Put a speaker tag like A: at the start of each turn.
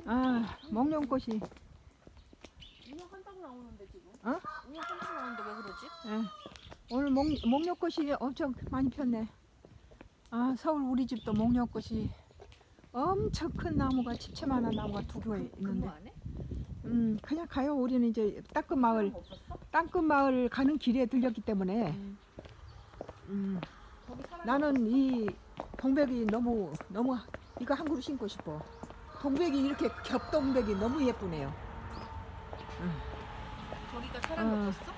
A: 아, 목련꽃이.
B: 우영 한짝 나오는데 지금?
A: 어?
B: 우영 한짝 나오는데 왜 그러지?
A: 예. 오늘 목련꽃이 엄청 많이 폈네. 아, 서울 우리 집도 목련꽃이 엄청 큰 나무가 집채만한 나무가 두 개 있는데.
B: 근무 안 해?
A: 그냥 가요. 우리는 이제 땅끝 마을,
B: 사람 없었어?
A: 땅끝 마을 가는 길에 들렸기 때문에.
B: 거기 사람
A: 나는 이 동백이 너무 이거 한 그루 심고 싶어. 동백이 이렇게 겹동백이 너무 예쁘네요.
B: 거기가 사람이
A: 어.
B: 없었어?